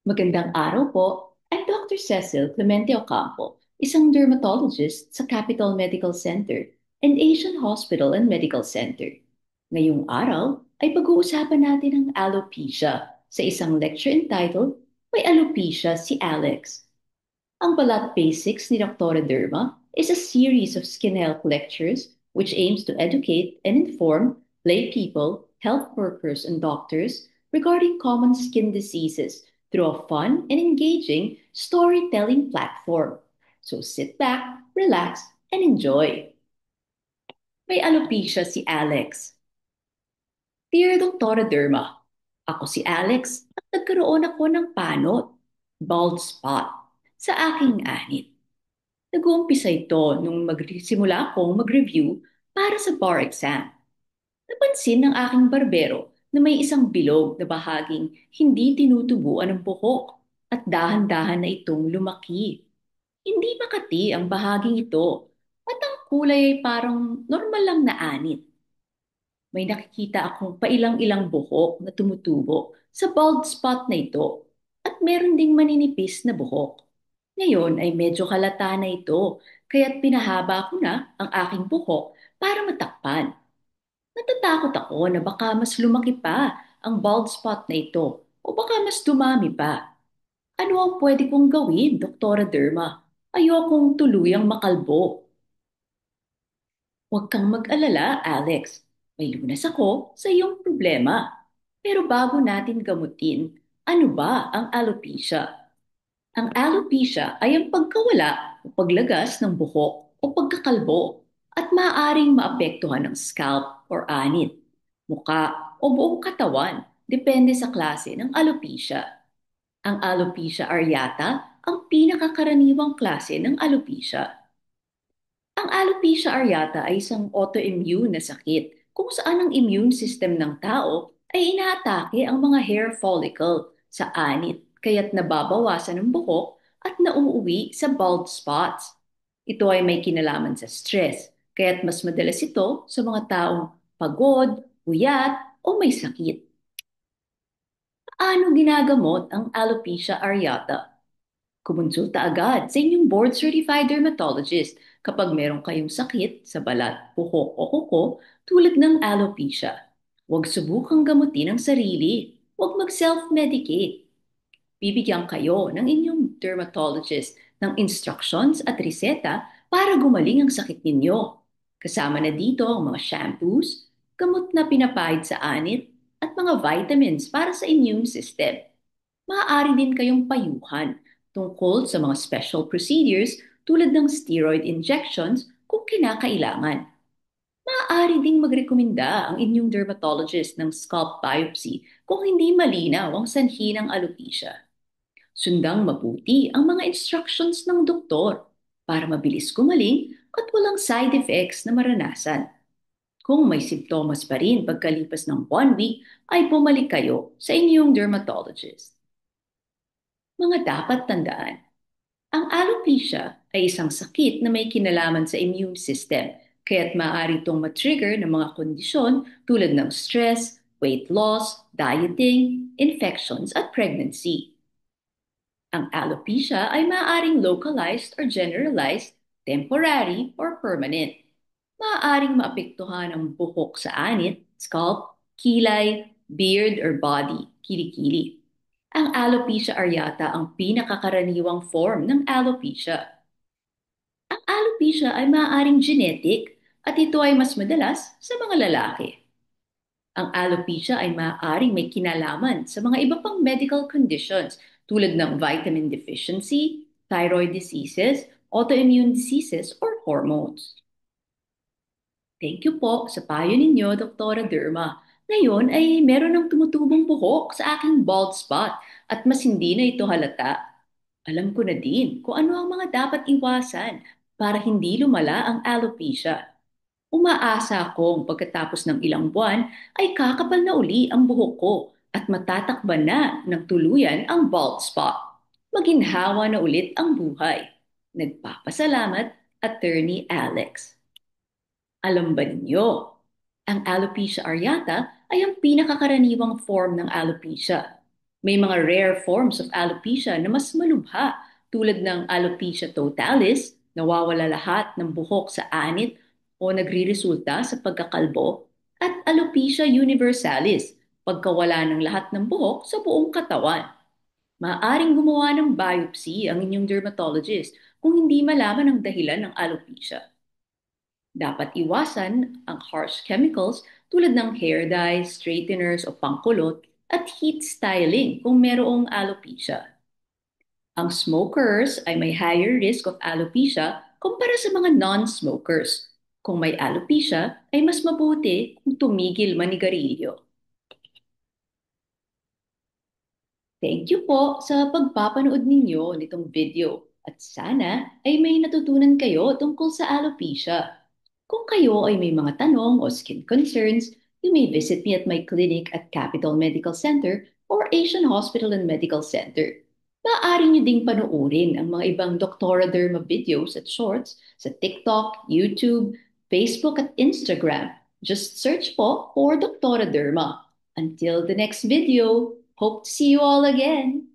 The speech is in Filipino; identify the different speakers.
Speaker 1: Magandang araw po. I'm Dr. Cecil Clemente Ocampo, isang dermatologist sa Capital Medical Center and Asian Hospital and Medical Center. Ngayong araw ay pag-uusapan natin ang alopecia sa isang lecture entitled May Alopecia si Alex. Ang Balat Basics ni Dr. Derma is a series of skin health lectures which aims to educate and inform lay people, health workers, and doctors regarding common skin diseases through a fun and engaging storytelling platform. So sit back, relax, and enjoy. May alopecia si Alex. Dear Dr. Derma, ako si Alex at nagkaroon ako ng panot, bald spot, sa aking anit. Nag-uumpisa ito nung magsimula akong mag-review para sa bar exam. Napansin ng aking barbero na may isang bilog na bahaging hindi tinutubuan ng buhok at dahan-dahan na itong lumaki. Hindi makati ang bahaging ito at ang kulay ay parang normal lang na anit. May nakikita akong pailang-ilang buhok na tumutubo sa bald spot na ito at meron ding maninipis na buhok. Ngayon ay medyo halata na ito kaya't pinahaba ko na ang aking buhok para matakpan. Natatakot ako na baka mas lumaki pa ang bald spot na ito o baka mas dumami pa. Ano ang pwede kong gawin, Doktora Derma? Ayokong tuluyang makalbo. Huwag kang mag-alala, Alex. May lunas ako sa iyong problema. Pero bago natin gamutin, ano ba ang alopecia? Ang alopecia ay ang pagkawala o paglagas ng buhok o pagkakalbo at maaaring maapektuhan ng scalp or anit, muka o buong katawan depende sa klase ng alopecia. Ang alopecia areata ang pinakakaraniwang klase ng alopecia. Ang alopecia areata ay isang autoimmune na sakit kung saan ang immune system ng tao ay inaatake ang mga hair follicle sa anit kaya't nababawasan ang buhok at nauuwi sa bald spots. Ito ay may kinalaman sa stress kaya't mas madalas ito sa mga taong pagod, puyat o may sakit. Paano ginagamot ang alopecia areata? Kumonsulta agad sa inyong board-certified dermatologist kapag meron kayong sakit sa balat, buhok o kuko tulad ng alopecia. Huwag subukang gamutin ang sarili. Huwag mag-self-medicate. Bibigyan kayo ng inyong dermatologist ng instructions at reseta para gumaling ang sakit ninyo. Kasama na dito ang mga shampoos, gamot na pinapahid sa anit, at mga vitamins para sa immune system. Maaari din kayong payuhan tungkol sa mga special procedures tulad ng steroid injections kung kinakailangan. Maaari ding magrekomenda ang inyong dermatologist ng scalp biopsy kung hindi malinaw ang sanhi ng alopecia. Sundang mabuti ang mga instructions ng doktor para mabilis gumaling at walang side effects na maranasan. Kung may simptomas pa rin pagkalipas ng 1 week, ay bumalik kayo sa inyong dermatologist. Mga dapat tandaan. Ang alopecia ay isang sakit na may kinalaman sa immune system, kaya't maaari itong matrigger ng mga kondisyon tulad ng stress, weight loss, dieting, infections at pregnancy. Ang alopecia ay maaaring localized or generalized, temporary or permanent. Maaaring maapektuhan ang buhok sa anit, scalp, kilay, beard or body, kilikili. Ang alopecia areata ang pinakakaraniwang form ng alopecia. Ang alopecia ay maaaring genetic at ito ay mas madalas sa mga lalaki. Ang alopecia ay maaaring may kinalaman sa mga iba pang medical conditions tulad ng vitamin deficiency, thyroid diseases, autoimmune diseases, or hormones. Thank you po sa payo ninyo, Doktora Derma. Ngayon ay meron ng tumutubong buhok sa aking bald spot at mas hindi na ito halata. Alam ko na din kung ano ang mga dapat iwasan para hindi lumala ang alopecia. Umaasa akong pagkatapos ng ilang buwan ay kakapal na uli ang buhok ko at matatakban na ng tuluyan ang bald spot. Maginhawa na ulit ang buhay. Nagpapasalamat, Attorney Alex. Alam ba ninyo, ang alopecia areata ay ang pinakakaraniwang form ng alopecia. May mga rare forms of alopecia na mas malubha tulad ng alopecia totalis, nawawala lahat ng buhok sa anit o nagriresulta sa pagkakalbo, at alopecia universalis, pagkawala ng lahat ng buhok sa buong katawan. Maaaring gumawa ng biopsy ang inyong dermatologist kung hindi malaman ang dahilan ng alopecia. Dapat iwasan ang harsh chemicals tulad ng hair dye, straighteners o pangkulot at heat styling kung merong alopecia. Ang smokers ay may higher risk of alopecia kumpara sa mga non-smokers. Kung may alopecia, ay mas mabuti kung tumigil manigarilyo. Thank you po sa pagpapanood ninyo nitong video at sana ay may natutunan kayo tungkol sa alopecia. Kung kayo ay may mga tanong o skin concerns, you may visit me at my clinic at Capital Medical Center or Asian Hospital and Medical Center. Maaari niyo ding panuorin ang mga ibang Doctora Derma videos at shorts sa TikTok, YouTube, Facebook at Instagram. Just search po for Doctora Derma. Until the next video, hope to see you all again.